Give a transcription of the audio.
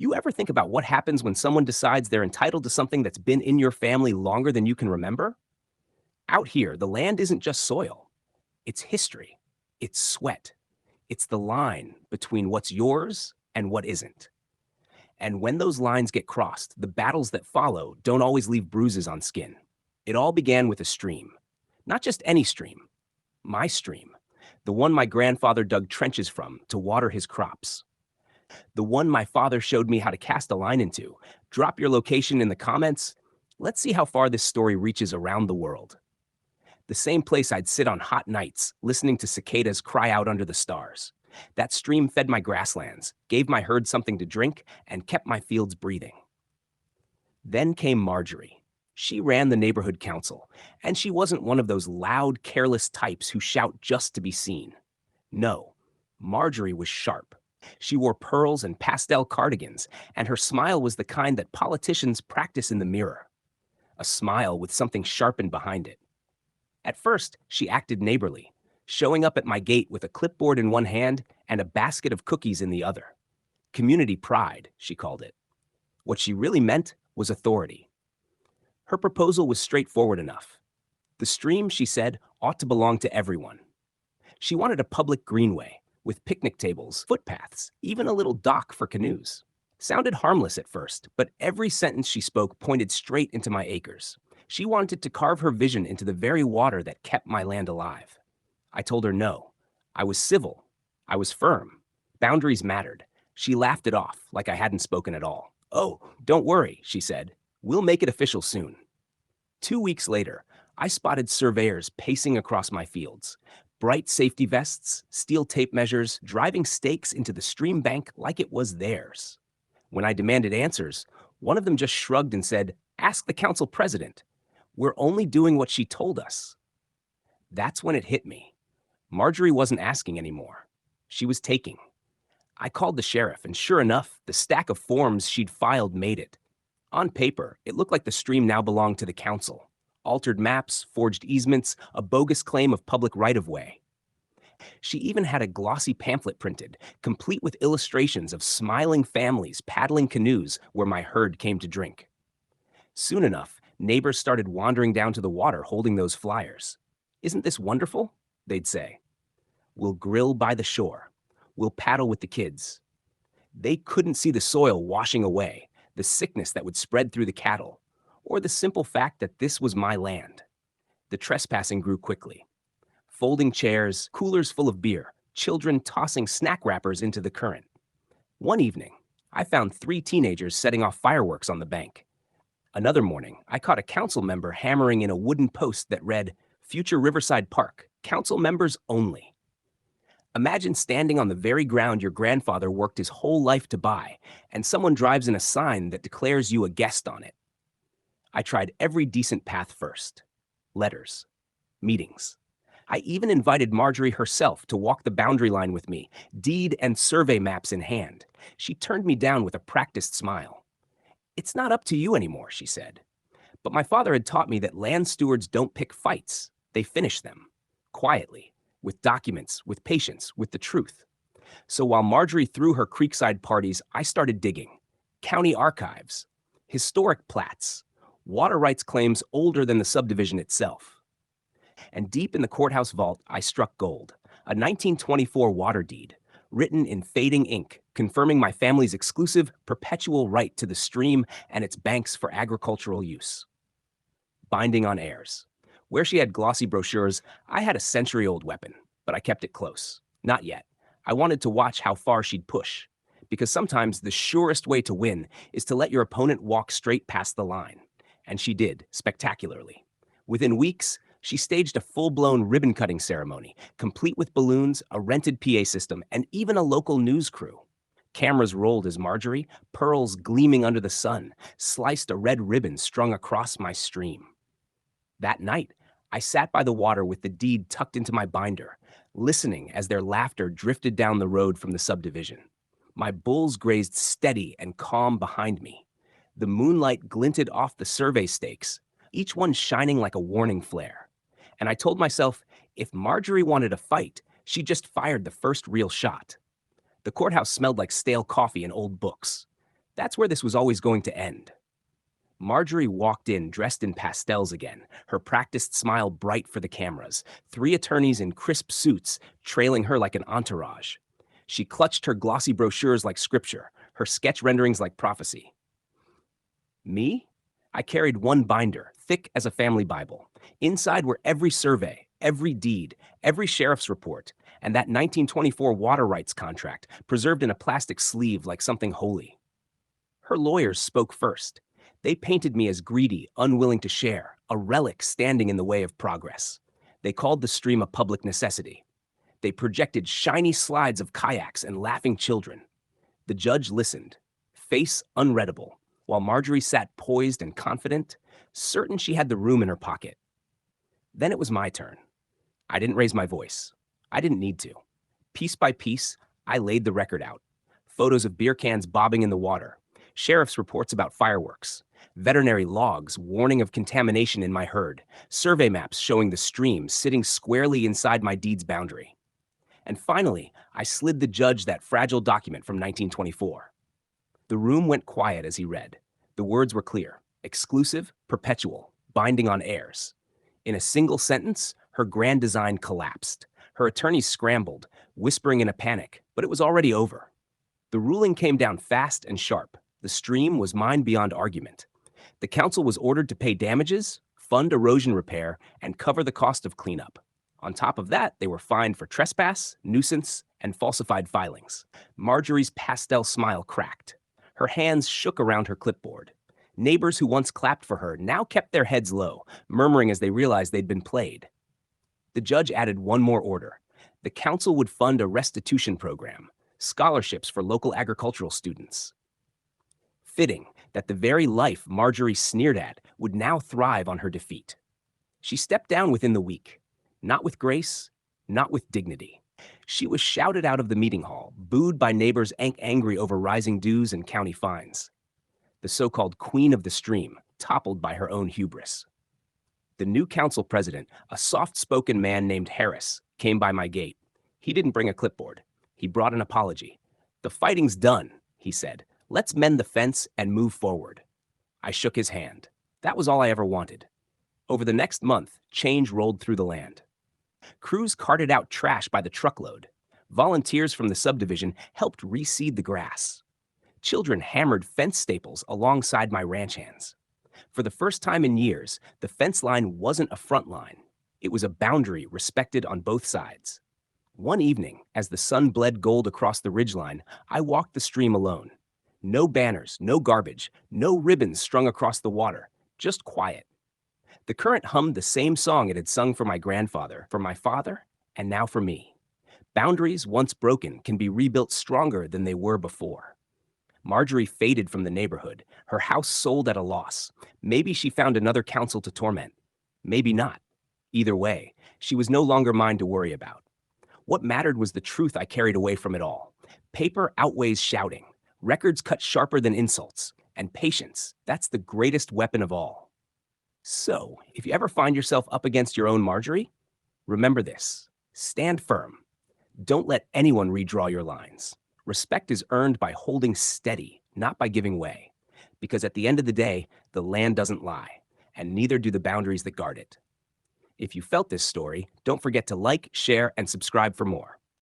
You ever think about what happens when someone decides they're entitled to something that's been in your family longer than you can remember? Out here, the land isn't just soil, it's history, it's sweat, it's the line between what's yours and what isn't. And when those lines get crossed, the battles that follow don't always leave bruises on skin. It all began with a stream. Not just any stream, my stream. The one my grandfather dug trenches from to water his crops. The one my father showed me how to cast a line into. Drop your location in the comments. Let's see how far this story reaches around the world. The same place I'd sit on hot nights, listening to cicadas cry out under the stars. That stream fed my grasslands, gave my herd something to drink, and kept my fields breathing. Then came Marjorie. She ran the neighborhood council, and she wasn't one of those loud, careless types who shout just to be seen. No, Marjorie was sharp. She wore pearls and pastel cardigans, and her smile was the kind that politicians practice in the mirror. A smile with something sharpened behind it. At first, she acted neighborly, showing up at my gate with a clipboard in one hand and a basket of cookies in the other. Community pride, she called it. What she really meant was authority. Her proposal was straightforward enough. The stream, she said, ought to belong to everyone. She wanted a public greenway, with picnic tables, footpaths, even a little dock for canoes. Sounded harmless at first, but every sentence she spoke pointed straight into my acres. She wanted to carve her vision into the very water that kept my land alive. I told her no. I was civil. I was firm. Boundaries mattered. She laughed it off like I hadn't spoken at all. "Oh, don't worry," she said. "We'll make it official soon." 2 weeks later, I spotted surveyors pacing across my fields. Bright safety vests, steel tape measures, driving stakes into the stream bank like it was theirs. When I demanded answers, one of them just shrugged and said, "Ask the council president. We're only doing what she told us." That's when it hit me. Marjorie wasn't asking anymore. She was taking. I called the sheriff, and sure enough, the stack of forms she'd filed made it. On paper, it looked like the stream now belonged to the council. Altered maps, forged easements, a bogus claim of public right-of-way. She even had a glossy pamphlet printed, complete with illustrations of smiling families paddling canoes where my herd came to drink. Soon enough, neighbors started wandering down to the water holding those flyers. "Isn't this wonderful?" they'd say. "We'll grill by the shore. We'll paddle with the kids." They couldn't see the soil washing away, the sickness that would spread through the cattle, or the simple fact that this was my land. The trespassing grew quickly. Folding chairs, coolers full of beer, children tossing snack wrappers into the current. One evening, I found 3 teenagers setting off fireworks on the bank. Another morning, I caught a council member hammering in a wooden post that read, "Future Riverside Park, council members only." Imagine standing on the very ground your grandfather worked his whole life to buy, and someone drives in a sign that declares you a guest on it. I tried every decent path first. Letters. Meetings. I even invited Marjorie herself to walk the boundary line with me, deed and survey maps in hand. She turned me down with a practiced smile. "It's not up to you anymore," she said. But my father had taught me that land stewards don't pick fights. They finish them. Quietly. With documents, with patience, with the truth. So while Marjorie threw her creekside parties, I started digging. County archives. Historic plats. Water rights claims older than the subdivision itself. And deep in the courthouse vault, I struck gold. A 1924 water deed, written in fading ink, confirming my family's exclusive, perpetual right to the stream and its banks for agricultural use. Binding on heirs. Where she had glossy brochures, I had a century-old weapon, but I kept it close. Not yet. I wanted to watch how far she'd push. Because sometimes the surest way to win is to let your opponent walk straight past the line. And she did, spectacularly. Within weeks, she staged a full-blown ribbon-cutting ceremony, complete with balloons, a rented PA system, and even a local news crew. Cameras rolled as Marjorie, pearls gleaming under the sun, sliced a red ribbon strung across my stream. That night, I sat by the water with the deed tucked into my binder, listening as their laughter drifted down the road from the subdivision. My bulls grazed steady and calm behind me. The moonlight glinted off the survey stakes, each one shining like a warning flare. And I told myself, if Marjorie wanted a fight, she just fired the first real shot. The courthouse smelled like stale coffee and old books. That's where this was always going to end. Marjorie walked in dressed in pastels again, her practiced smile bright for the cameras, three attorneys in crisp suits trailing her like an entourage. She clutched her glossy brochures like scripture, her sketch renderings like prophecy. Me? I carried one binder, thick as a family Bible. Inside were every survey, every deed, every sheriff's report, and that 1924 water rights contract, preserved in a plastic sleeve like something holy. Her lawyers spoke first. They painted me as greedy, unwilling to share, a relic standing in the way of progress. They called the stream a public necessity. They projected shiny slides of kayaks and laughing children. The judge listened, face unreadable, while Marjorie sat poised and confident, certain she had the room in her pocket. Then it was my turn. I didn't raise my voice. I didn't need to. Piece by piece, I laid the record out. Photos of beer cans bobbing in the water, sheriff's reports about fireworks, veterinary logs warning of contamination in my herd, survey maps showing the stream sitting squarely inside my deed's boundary. And finally, I slid the judge that fragile document from 1924. The room went quiet as he read. The words were clear: exclusive, perpetual, binding on heirs. In a single sentence, her grand design collapsed. Her attorneys scrambled, whispering in a panic, but it was already over. The ruling came down fast and sharp. The stream was mine beyond argument. The council was ordered to pay damages, fund erosion repair, and cover the cost of cleanup. On top of that, they were fined for trespass, nuisance, and falsified filings. Marjorie's pastel smile cracked. Her hands shook around her clipboard. Neighbors who once clapped for her now kept their heads low, murmuring as they realized they'd been played. The judge added one more order. The council would fund a restitution program, scholarships for local agricultural students. Fitting that the very life Marjorie sneered at would now thrive on her defeat. She stepped down within the week, not with grace, not with dignity. She was shouted out of the meeting hall, booed by neighbors angry over rising dues and county fines. The so-called queen of the stream, toppled by her own hubris. The new council president, a soft-spoken man named Harris, came by my gate. He didn't bring a clipboard. He brought an apology. "The fighting's done," he said. "Let's mend the fence and move forward." I shook his hand. That was all I ever wanted. Over the next month, change rolled through the land. Crews carted out trash by the truckload. Volunteers from the subdivision helped reseed the grass. Children hammered fence staples alongside my ranch hands. For the first time in years, the fence line wasn't a front line. It was a boundary respected on both sides. One evening, as the sun bled gold across the ridgeline, I walked the stream alone. No banners, no garbage, no ribbons strung across the water, just quiet. The current hummed the same song it had sung for my grandfather, for my father, and now for me. Boundaries once broken can be rebuilt stronger than they were before. Marjorie faded from the neighborhood, her house sold at a loss. Maybe she found another council to torment. Maybe not. Either way, she was no longer mine to worry about. What mattered was the truth I carried away from it all. Paper outweighs shouting, records cut sharper than insults, and patience, that's the greatest weapon of all. So, if you ever find yourself up against your own Marjorie, remember this: stand firm. Don't let anyone redraw your lines. Respect is earned by holding steady, not by giving way. Because at the end of the day, the land doesn't lie, and neither do the boundaries that guard it. If you felt this story, don't forget to like, share, and subscribe for more.